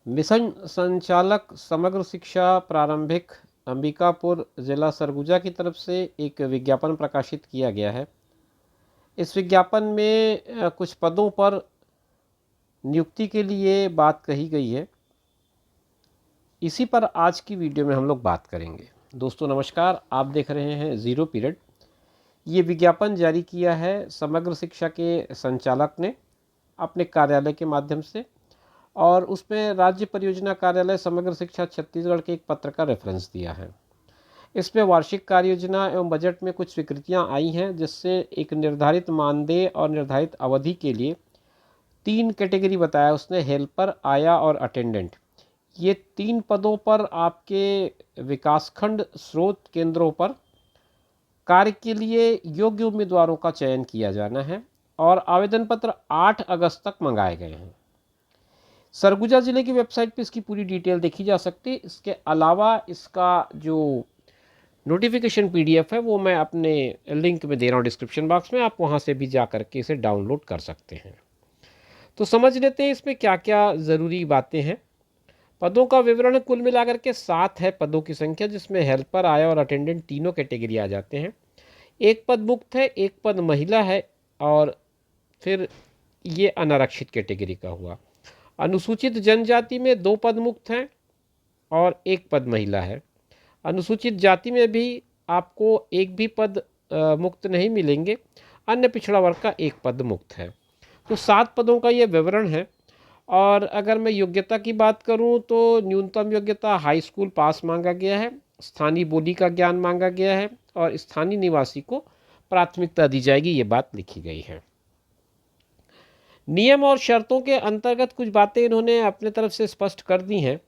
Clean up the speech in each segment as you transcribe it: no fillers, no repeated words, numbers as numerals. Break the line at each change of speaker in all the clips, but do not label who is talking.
Mission संचालक समग्र शिक्षा प्रारंभिक अंबिकापुर जिला सरगुजा की तरफ से एक विज्ञापन प्रकाशित किया गया है। इस विज्ञापन में कुछ पदों पर नियुक्ति के लिए बात कही गई है। इसी पर आज की वीडियो में हम लोग बात करेंगे। दोस्तों नमस्कार, आप देख रहे हैं ज़ीरो पीरियड। ये विज्ञापन जारी किया है समग्र शिक्षा के संचालक ने अपने कार्यालय के माध्यम से, और उसमें राज्य परियोजना कार्यालय समग्र शिक्षा छत्तीसगढ़ के एक पत्र का रेफरेंस दिया है। इसमें वार्षिक कार्य योजना एवं बजट में कुछ स्वीकृतियां आई हैं, जिससे एक निर्धारित मानदेय और निर्धारित अवधि के लिए 3 कैटेगरी बताया उसने, हेल्पर, आया और अटेंडेंट। ये 3 पदों पर आपके विकासखंड स्रोत केंद्रों पर कार्य के लिए योग्य उम्मीदवारों का चयन किया जाना है और आवेदन पत्र 8 अगस्त तक मंगाए गए हैं। सरगुजा ज़िले की वेबसाइट पर इसकी पूरी डिटेल देखी जा सकती है। इसके अलावा इसका जो नोटिफिकेशन पीडीएफ है वो मैं अपने लिंक में दे रहा हूँ डिस्क्रिप्शन बॉक्स में, आप वहाँ से भी जा करके इसे डाउनलोड कर सकते हैं। तो समझ लेते हैं इसमें क्या क्या ज़रूरी बातें हैं। पदों का विवरण कुल मिलाकर के 7 है पदों की संख्या, जिसमें हेल्पर, आया और अटेंडेंट तीनों कैटेगरी आ जाते हैं। 1 पद मुक्त है, 1 पद महिला है, और फिर ये अनारक्षित कैटेगरी का हुआ। अनुसूचित जनजाति में 2 पद मुक्त हैं और 1 पद महिला है। अनुसूचित जाति में भी आपको एक भी पद मुक्त नहीं मिलेंगे। अन्य पिछड़ा वर्ग का 1 पद मुक्त है। तो 7 पदों का ये विवरण है। और अगर मैं योग्यता की बात करूं तो न्यूनतम योग्यता हाई स्कूल पास मांगा गया है, स्थानीय बोली का ज्ञान मांगा गया है और स्थानीय निवासी को प्राथमिकता दी जाएगी, ये बात लिखी गई है। नियम और शर्तों के अंतर्गत कुछ बातें इन्होंने अपने तरफ से स्पष्ट कर दी हैं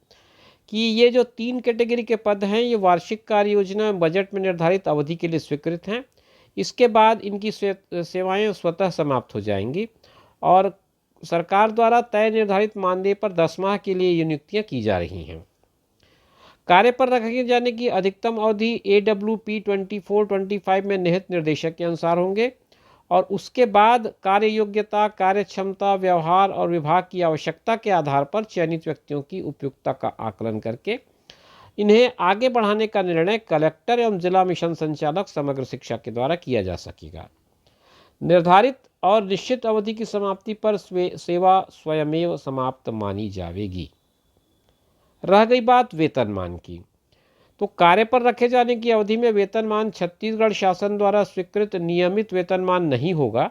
कि ये जो 3 कैटेगरी के पद हैं ये वार्षिक कार्य योजना में बजट में निर्धारित अवधि के लिए स्वीकृत हैं। इसके बाद इनकी सेवाएं स्वतः समाप्त हो जाएंगी और सरकार द्वारा तय निर्धारित मानदेय पर 10 माह के लिए ये नियुक्तियाँ की जा रही हैं। कार्य पर रखे जाने की अधिकतम अवधि AWP 24-25 में निहित निर्देशक के अनुसार होंगे और उसके बाद कार्य योग्यता, कार्य क्षमता, व्यवहार और विभाग की आवश्यकता के आधार पर चयनित व्यक्तियों की उपयुक्तता का आकलन करके इन्हें आगे बढ़ाने का निर्णय कलेक्टर एवं जिला मिशन संचालक समग्र शिक्षा के द्वारा किया जा सकेगा। निर्धारित और निश्चित अवधि की समाप्ति पर सेवा स्वयमेव समाप्त मानी जाएगी। रह गई बात वेतनमान की, तो कार्य पर रखे जाने की अवधि में वेतनमान छत्तीसगढ़ शासन द्वारा स्वीकृत नियमित वेतनमान नहीं होगा,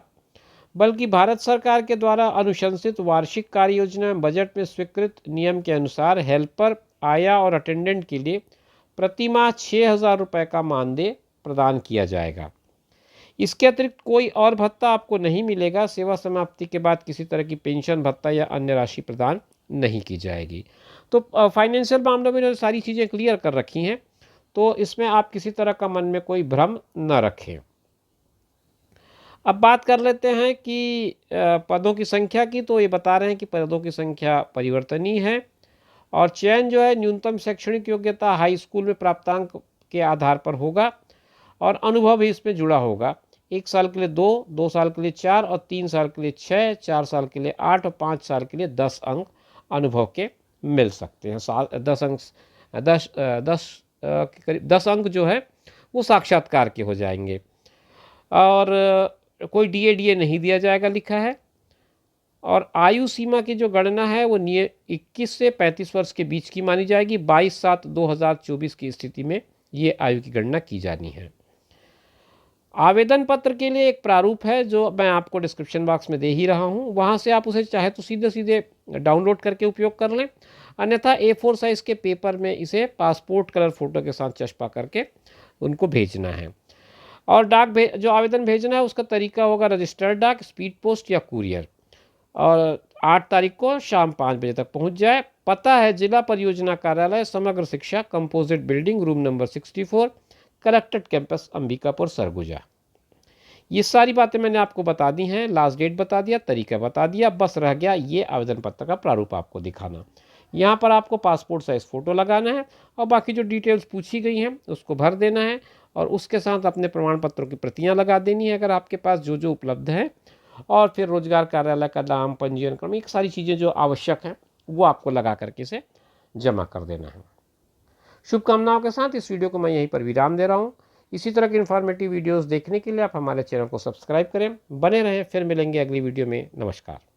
बल्कि भारत सरकार के द्वारा अनुशंसित वार्षिक कार्य योजना बजट में स्वीकृत नियम के अनुसार हेल्पर, आया और अटेंडेंट के लिए प्रति माह 6,000 रुपये का मानदेय प्रदान किया जाएगा। इसके अतिरिक्त कोई और भत्ता आपको नहीं मिलेगा। सेवा समाप्ति के बाद किसी तरह की पेंशन, भत्ता या अन्य राशि प्रदान नहीं की जाएगी। तो फाइनेंशियल मामलों में सारी चीज़ें क्लियर कर रखी हैं, तो इसमें आप किसी तरह का मन में कोई भ्रम न रखें। अब बात कर लेते हैं कि पदों की संख्या की। तो ये बता रहे हैं कि पदों की संख्या परिवर्तनीय है और चयन जो है न्यूनतम शैक्षणिक योग्यता हाई स्कूल में प्राप्तांक के आधार पर होगा और अनुभव भी इसमें जुड़ा होगा। 1 साल के लिए 2, 2 साल के लिए 4 और 3 साल के लिए 6, 4 साल के लिए 8 और 5 साल के लिए 10 अंक अनुभव के मिल सकते हैं। 10 अंक 10 अंक जो है वो साक्षात्कार के हो जाएंगे और कोई डीए नहीं दिया जाएगा लिखा है। और आयु सीमा की जो गणना है वो 21 से 35 वर्ष के बीच की मानी जाएगी। 22/7/2024 की स्थिति में ये आयु की गणना की जानी है। आवेदन पत्र के लिए एक प्रारूप है जो मैं आपको डिस्क्रिप्शन बॉक्स में दे ही रहा हूँ, वहाँ से आप उसे चाहे तो सीधे डाउनलोड करके उपयोग कर लें, अन्यथा A4 साइज़ के पेपर में इसे पासपोर्ट कलर फ़ोटो के साथ चस्पा करके उनको भेजना है। और जो आवेदन भेजना है उसका तरीका होगा रजिस्टर्ड डाक, स्पीड पोस्ट या कुरियर, और 8 तारीख को शाम 5 बजे तक पहुंच जाए। पता है जिला परियोजना कार्यालय समग्र शिक्षा, composite building, room number 64, collected campus Ambikapur Surguja. ये सारी बातें मैंने आपको बता दी हैं। लास्ट डेट बता दिया, तरीका बता दिया, बस रह गया ये आवेदन पत्र का प्रारूप आपको दिखाना। यहाँ पर आपको पासपोर्ट साइज़ फ़ोटो लगाना है और बाकी जो डिटेल्स पूछी गई हैं उसको भर देना है और उसके साथ अपने प्रमाण पत्रों की प्रतियाँ लगा देनी है अगर आपके पास जो उपलब्ध है। और फिर रोजगार कार्यालय का नाम, पंजीयन क्रम, ये सारी चीज़ें जो आवश्यक हैं वो आपको लगा करके इसे जमा कर देना है। शुभकामनाओं के साथ इस वीडियो को मैं यहीं पर विराम दे रहा हूँ। इसी तरह की इन्फॉर्मेटिव वीडियोस देखने के लिए आप हमारे चैनल को सब्सक्राइब करें, बने रहें। फिर मिलेंगे अगली वीडियो में। नमस्कार।